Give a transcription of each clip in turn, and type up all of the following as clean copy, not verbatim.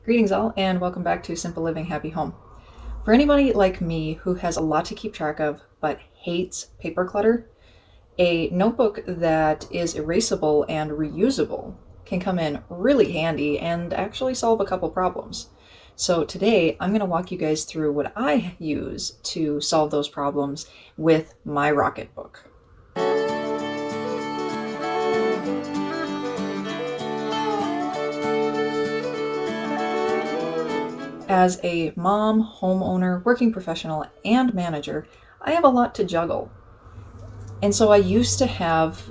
Greetings all, and welcome back to Simple Living Happy Home. For anybody like me who has a lot to keep track of but hates paper clutter, a notebook that is erasable and reusable can come in really handy and actually solve a couple problems. So today I'm going to walk you guys through what I use to solve those problems with my Rocketbook. As a mom, homeowner, working professional, and manager, I have a lot to juggle. And so I used to have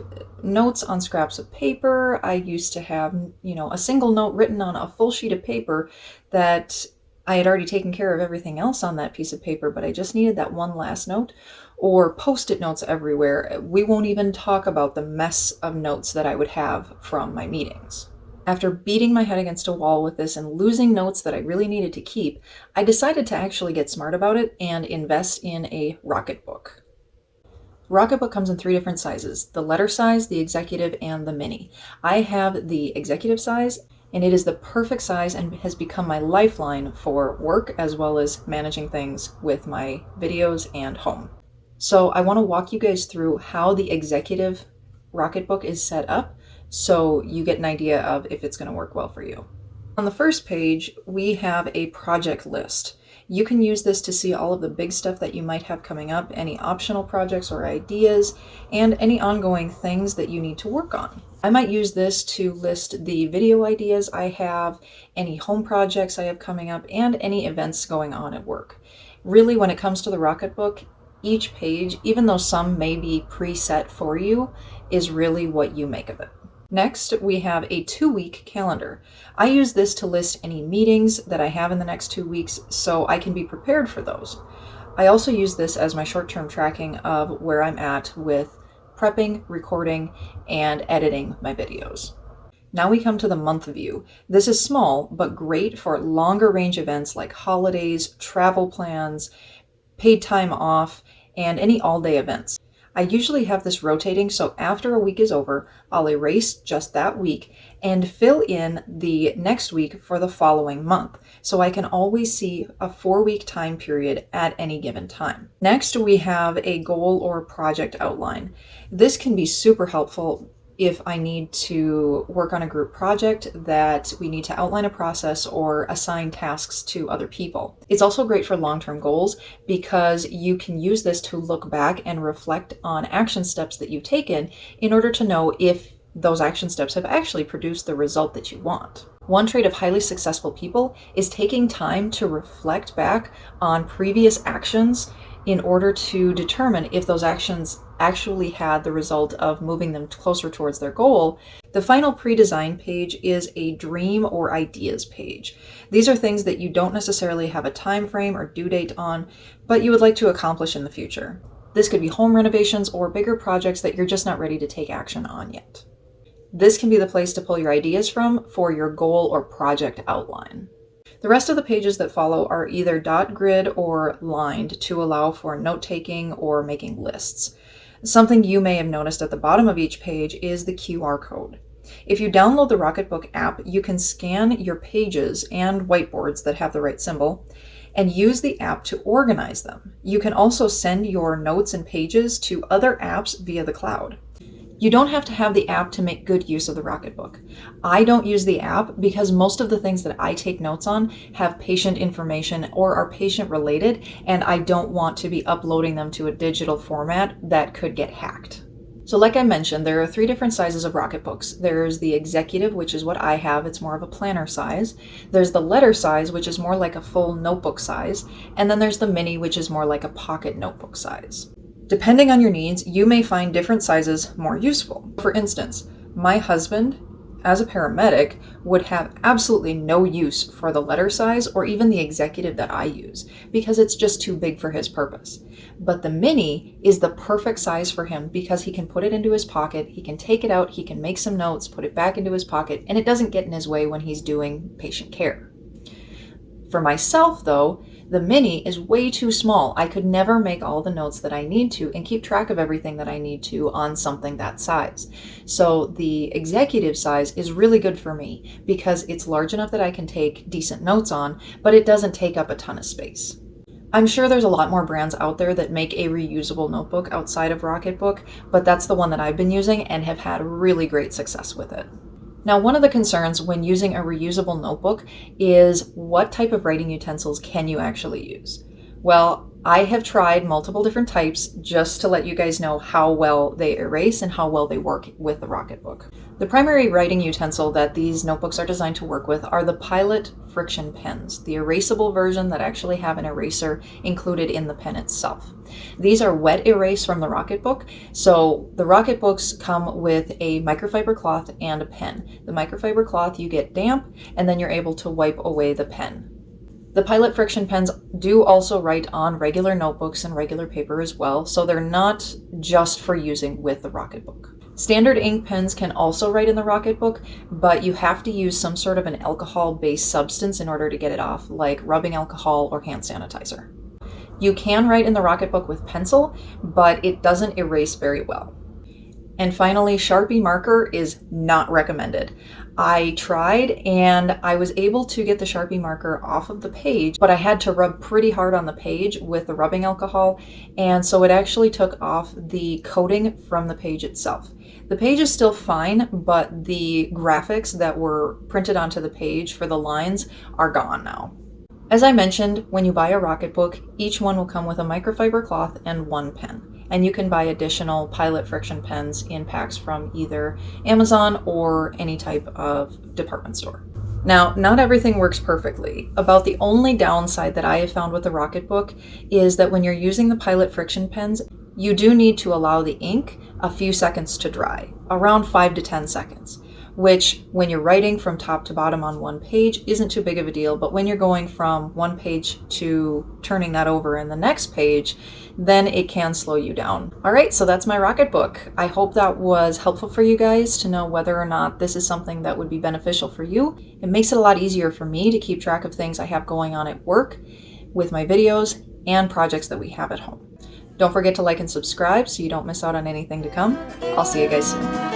notes on scraps of paper. I used to have, a single note written on a full sheet of paper that I had already taken care of everything else on that piece of paper, but I just needed that one last note, or post-it notes everywhere. We won't even talk about the mess of notes that I would have from my meetings. After beating my head against a wall with this and losing notes that I really needed to keep, I decided to actually get smart about it and invest in a Rocketbook. Rocketbook comes in 3 different sizes: the letter size, the executive, and the mini. I have the executive size, and it is the perfect size and has become my lifeline for work as well as managing things with my videos and home. So I want to walk you guys through how the executive Rocketbook is set up so you get an idea of if it's going to work well for you. On the first page, we have a project list. You can use this to see all of the big stuff that you might have coming up, any optional projects or ideas, and any ongoing things that you need to work on. I might use this to list the video ideas I have, any home projects I have coming up, and any events going on at work. Really, when it comes to the Rocketbook, each page, even though some may be preset for you, is really what you make of it. Next, we have a 2-week calendar. I use this to list any meetings that I have in the next 2 weeks so I can be prepared for those. I also use this as my short-term tracking of where I'm at with prepping, recording, and editing my videos. Now we come to the month view. This is small, but great for longer range events like holidays, travel plans, paid time off, and any all-day events. I usually have this rotating, so after a week is over, I'll erase just that week and fill in the next week for the following month, so I can always see a 4-week time period at any given time. Next, we have a goal or project outline. This can be super helpful if I need to work on a group project that we need to outline a process or assign tasks to other people. It's also great for long-term goals because you can use this to look back and reflect on action steps that you've taken in order to know if those action steps have actually produced the result that you want. One trait of highly successful people is taking time to reflect back on previous actions in order to determine if those actions actually had the result of moving them closer towards their goal. The final pre-designed page is a dream or ideas page. These are things that you don't necessarily have a time frame or due date on, but you would like to accomplish in the future. This could be home renovations or bigger projects that you're just not ready to take action on yet. This can be the place to pull your ideas from for your goal or project outline. The rest of the pages that follow are either dot grid or lined to allow for note-taking or making lists. Something you may have noticed at the bottom of each page is the QR code. If you download the Rocketbook app, you can scan your pages and whiteboards that have the right symbol and use the app to organize them. You can also send your notes and pages to other apps via the cloud. You don't have to have the app to make good use of the Rocketbook. I don't use the app because most of the things that I take notes on have patient information or are patient related, and I don't want to be uploading them to a digital format that could get hacked. So like I mentioned, there are 3 different sizes of Rocketbooks. There's the executive, which is what I have. It's more of a planner size. There's the letter size, which is more like a full notebook size. And then there's the mini, which is more like a pocket notebook size. Depending on your needs, you may find different sizes more useful. For instance, my husband, as a paramedic, would have absolutely no use for the letter size or even the executive that I use because it's just too big for his purpose. But the mini is the perfect size for him because he can put it into his pocket, he can take it out, he can make some notes, put it back into his pocket, and it doesn't get in his way when he's doing patient care. For myself, though, The mini is way too small. I could never make all the notes that I need to and keep track of everything that I need to on something that size. So the executive size is really good for me because it's large enough that I can take decent notes on, but it doesn't take up a ton of space. I'm sure there's a lot more brands out there that make a reusable notebook outside of Rocketbook, but that's the one that I've been using and have had really great success with it. Now, one of the concerns when using a reusable notebook is what type of writing utensils can you actually use? Well, I have tried multiple different types just to let you guys know how well they erase and how well they work with the Rocketbook. The primary writing utensil that these notebooks are designed to work with are the Pilot friction pens, the erasable version that actually have an eraser included in the pen itself. These are wet erase from the Rocketbook, so the Rocketbooks come with a microfiber cloth and a pen. The microfiber cloth you get damp, and then you're able to wipe away the pen. The Pilot friction pens do also write on regular notebooks and regular paper as well, so they're not just for using with the Rocketbook. Standard ink pens can also write in the Rocketbook, but you have to use some sort of an alcohol-based substance in order to get it off, like rubbing alcohol or hand sanitizer. You can write in the Rocketbook with pencil, but it doesn't erase very well. And finally, Sharpie marker is not recommended. I tried and I was able to get the Sharpie marker off of the page, but I had to rub pretty hard on the page with the rubbing alcohol, and so it actually took off the coating from the page itself. The page is still fine, but the graphics that were printed onto the page for the lines are gone now. As I mentioned, when you buy a Rocketbook, each one will come with a microfiber cloth and one pen. And you can buy additional Pilot friction pens in packs from either Amazon or any type of department store. Now, not everything works perfectly. About the only downside that I have found with the Rocketbook is that when you're using the Pilot friction pens, you do need to allow the ink a few seconds to dry, around 5 to 10 seconds. Which, when you're writing from top to bottom on one page, isn't too big of a deal, but when you're going from one page to turning that over in the next page, then it can slow you down. All right, so that's my Rocketbook. I hope that was helpful for you guys to know whether or not this is something that would be beneficial for you. It makes it a lot easier for me to keep track of things I have going on at work, with my videos, and projects that we have at home. Don't forget to like and subscribe so you don't miss out on anything to come. I'll see you guys soon.